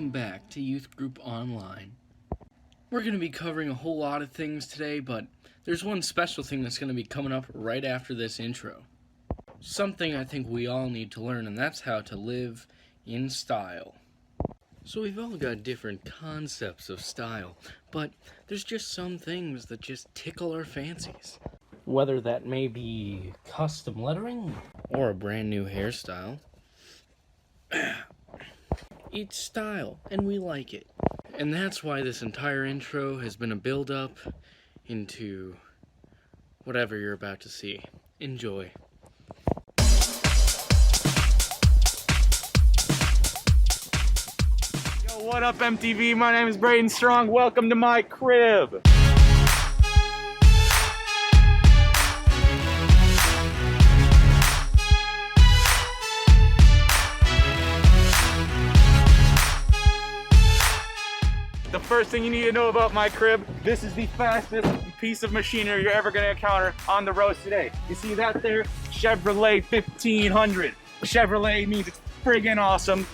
welcome back to Youth Group Online. We're going to be covering a whole lot of things today, but there's one special thing that's going to be coming up right after this intro. Something I think we all need to learn, and that's how to live in style. So we've all got different concepts of style, but there's just some things that just tickle our fancies. Whether that may be custom lettering or a brand new hairstyle. It's style, and we like it. And that's why this entire intro has been a build-up into whatever you're about to see. Enjoy. Yo, what up, MTV? My name is Braden Strong. Welcome to my crib. The first thing you need to know about my crib, this is the fastest piece of machinery you're ever going to encounter on the roads today. You see that there? Chevrolet 1500. Chevrolet means it's friggin' awesome,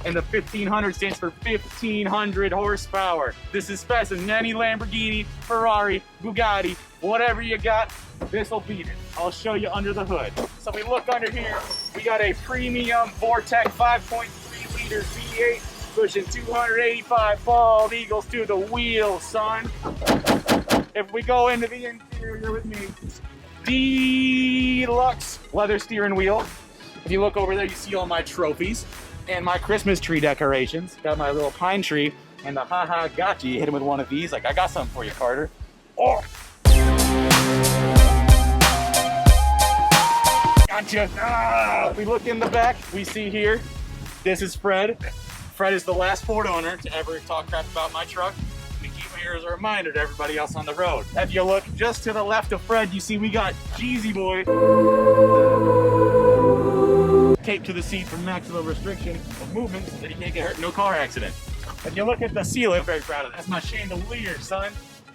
and the 1500 stands for 1500 horsepower. This is faster than any Lamborghini, Ferrari, Bugatti, whatever you got, this will beat it. I'll show you under the hood. So we look under here, we got a premium Vortec 5.3 liter V8 pushing 285 bald eagles to the wheel, son. If we go into the interior with me, deluxe leather steering wheel. If you look over there, you see all my trophies and my Christmas tree decorations. Got my little pine tree and the haha gotcha. You hit him with one of these, like, I got something for you, Carter. Oh! Gotcha! Ah! We look in the back, we see here, this is Fred. Fred is the last Ford owner to ever talk crap about my truck. We keep him here as a reminder to everybody else on the road. If you look just to the left of Fred, you see we got Jeezy Boy taped to the seat for maximum restriction of movement so that he can't get hurt in no car accident. If you look at the ceiling, I'm very proud of that. That's my chandelier, son.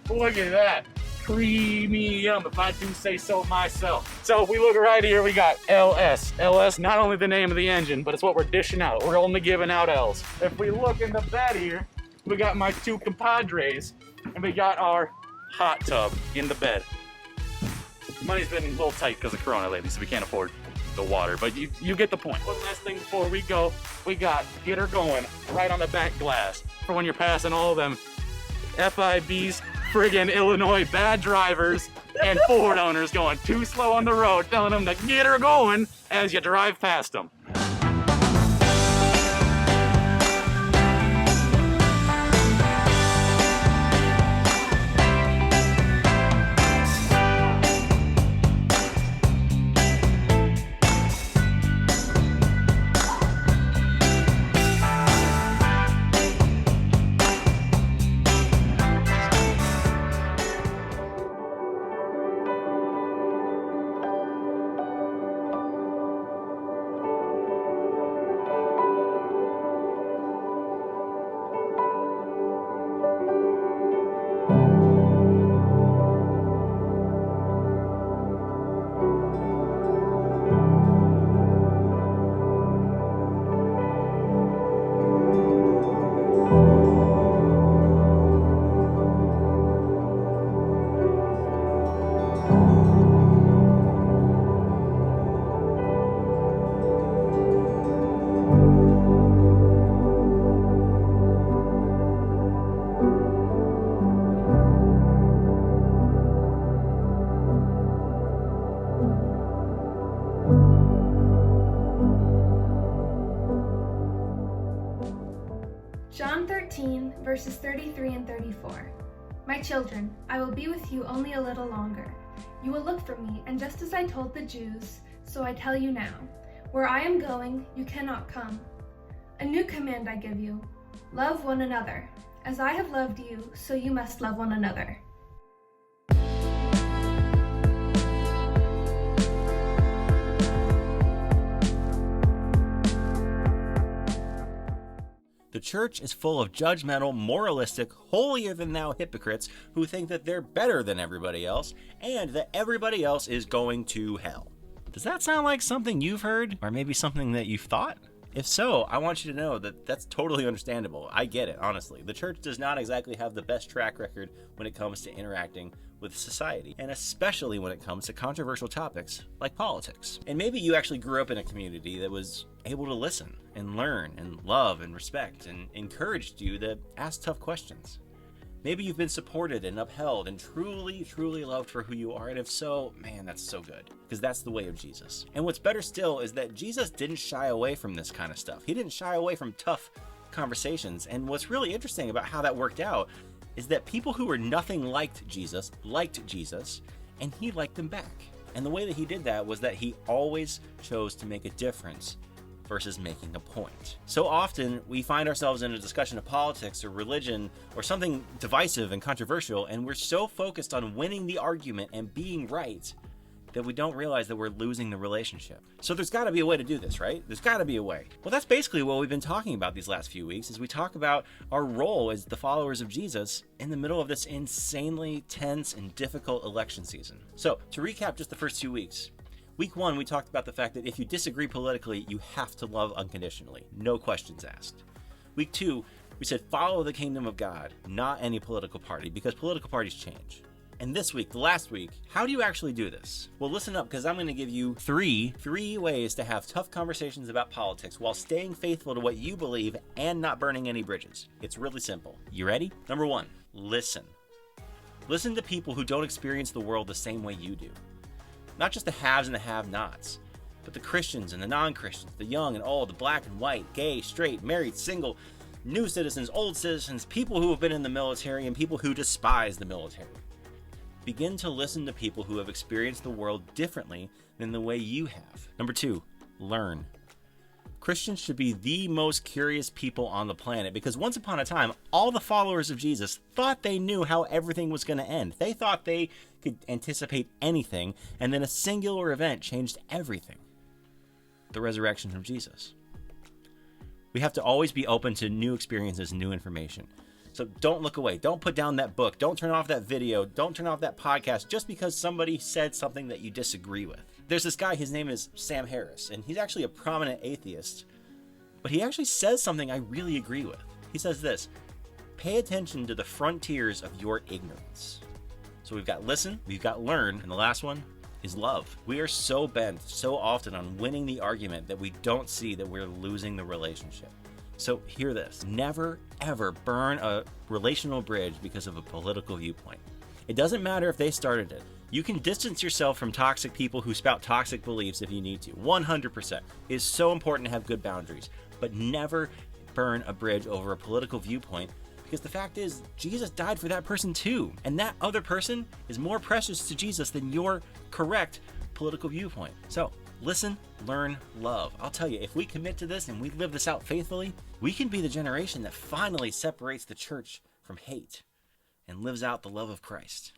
Look at that. Premium, if I do say so myself. So if we look right here, we got LS. LS, not only the name of the engine, but it's what we're dishing out. We're only giving out L's. If we look in the bed here, we got my two compadres, and we got our hot tub in the bed. Money's been a little tight because of Corona lately, so we can't afford the water, but you get the point. One last thing before we go, we got Get Her Going right on the back glass for when you're passing all of them FIBs, friggin' Illinois bad drivers and Ford owners going too slow on the road, telling them to get her going as you drive past them. John 13, verses 33 and 34. My children, I will be with you only a little longer. You will look for me, and just as I told the Jews, so I tell you now, where I am going, you cannot come. A new command I give you, love one another. As I have loved you, so you must love one another. The church is full of judgmental, moralistic, holier-than-thou hypocrites who think that they're better than everybody else, and that everybody else is going to hell. Does that sound like something you've heard? Or maybe something that you've thought? If so, I want you to know that that's totally understandable. I get it, honestly. The church does not exactly have the best track record when it comes to interacting with society, and especially when it comes to controversial topics like politics. And maybe you actually grew up in a community that was able to listen and learn and love and respect and encouraged you to ask tough questions. Maybe you've been supported and upheld and truly, truly loved for who you are, and if so, man, that's so good, because that's the way of Jesus. And what's better still is that Jesus didn't shy away from this kind of stuff. He didn't shy away from tough conversations, and what's really interesting about how that worked out is that people who were nothing liked Jesus, and he liked them back. And the way that he did that was that he always chose to make a difference versus making a point. So often we find ourselves in a discussion of politics or religion or something divisive and controversial, and we're so focused on winning the argument and being right that we don't realize that we're losing the relationship. So there's got to be a way to do this, right? There's got to be a way. Well, that's basically what we've been talking about these last few weeks, as we talk about our role as the followers of Jesus in the middle of this insanely tense and difficult election season. So to recap just the first 2 weeks, Week 1, we talked about the fact that if you disagree politically, you have to love unconditionally, no questions asked. Week 2, we said follow the kingdom of God, not any political party, because political parties change. And this week, the last week, how do you actually do this? Well, listen up, because I'm going to give you three ways to have tough conversations about politics while staying faithful to what you believe and not burning any bridges. It's really simple. You ready? Number 1, listen. Listen to people who don't experience the world the same way you do. Not just the haves and the have-nots, but the Christians and the non-Christians, the young and old, the black and white, gay, straight, married, single, new citizens, old citizens, people who have been in the military, and people who despise the military. Begin to listen to people who have experienced the world differently than the way you have. Number 2, learn. Christians should be the most curious people on the planet, because once upon a time, all the followers of Jesus thought they knew how everything was going to end. They thought they could anticipate anything, and then a singular event changed everything. The resurrection of Jesus. We have to always be open to new experiences, new information. So don't look away. Don't put down that book. Don't turn off that video. Don't turn off that podcast just because somebody said something that you disagree with. There's this guy, his name is Sam Harris, and he's actually a prominent atheist, but he actually says something I really agree with. He says this: pay attention to the frontiers of your ignorance. So we've got listen, we've got learn, and the last one is love. We are so bent so often on winning the argument that we don't see that we're losing the relationship. So hear this: never ever burn a relational bridge because of a political viewpoint. It doesn't matter if they started it. You can distance yourself from toxic people who spout toxic beliefs if you need to. 100%. It is so important to have good boundaries, but never burn a bridge over a political viewpoint, because the fact is, Jesus died for that person too, and that other person is more precious to Jesus than your correct political viewpoint. So listen, learn, love. I'll tell you, if we commit to this and we live this out faithfully, we can be the generation that finally separates the church from hate and lives out the love of Christ.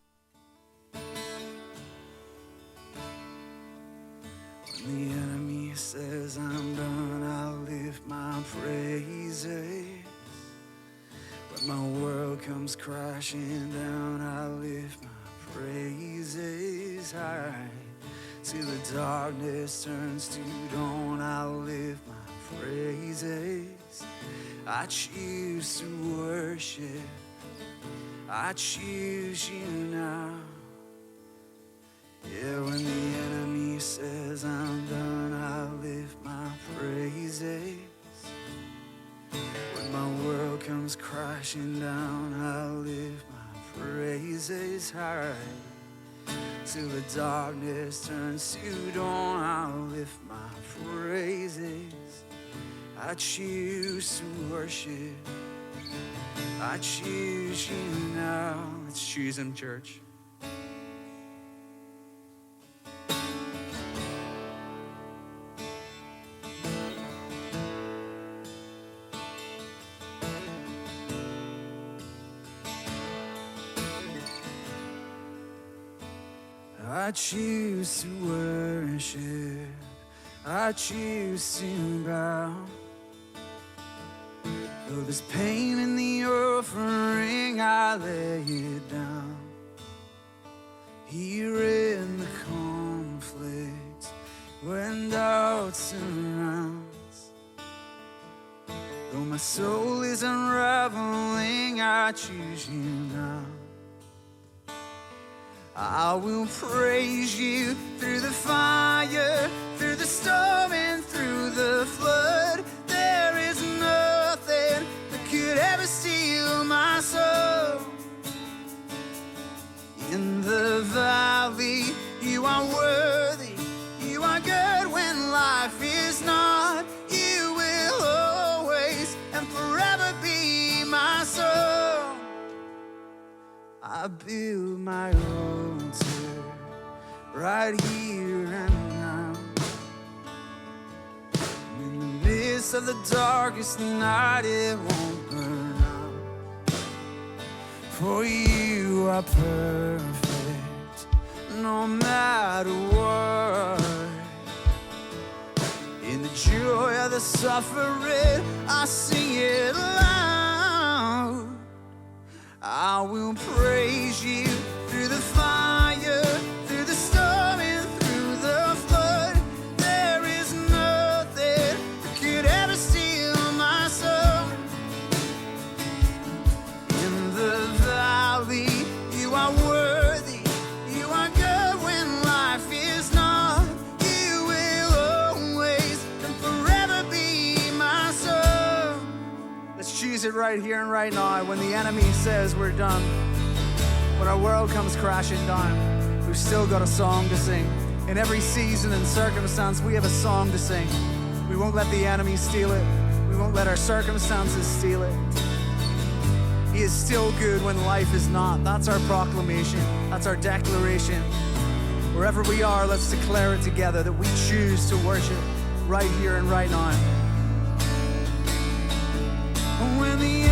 When the enemy says I'm done, I'll lift my praises. When my world comes crashing down, I'll lift my praises high. Till the darkness turns to dawn, I'll lift my praises. I choose to worship. I choose you now. Yeah, when the enemy says I'm done, I'll lift my praises. When my world comes crashing down, I'll lift my praises high. Till the darkness turns to dawn, I'll lift my praises. I choose to worship. I choose you now. Let's choose him, church. I choose to worship. I choose to bow. Though there's pain in the offering, I lay it down. Here in the conflict, when doubt surrounds, my soul is unraveling, I choose you now. I will praise you through the fire, through the storm and through the flood. There is nothing that could ever steal my soul. In the valley, you are worthy. You are good when life is not. You will always and forever be my soul. I build my altar right here and now. In the midst of the darkest night, it won't burn out. For you are perfect, no matter what. In the joy of the suffering, I sing it loud. I will praise you through the fire, through the storm and through the flood. There is nothing that could ever steal my soul. In the valley, you are worthy. You are good when life is not. You will always and forever be my soul. Let's choose it right here and right now. When the enemy says we're done, when our world comes crashing down, we've still got a song to sing. In every season and circumstance, we have a song to sing. We won't let the enemy steal it. We won't let our circumstances steal it. He is still good when life is not. That's our proclamation. That's our declaration. Wherever we are, let's declare it together that we choose to worship right here and right now. When the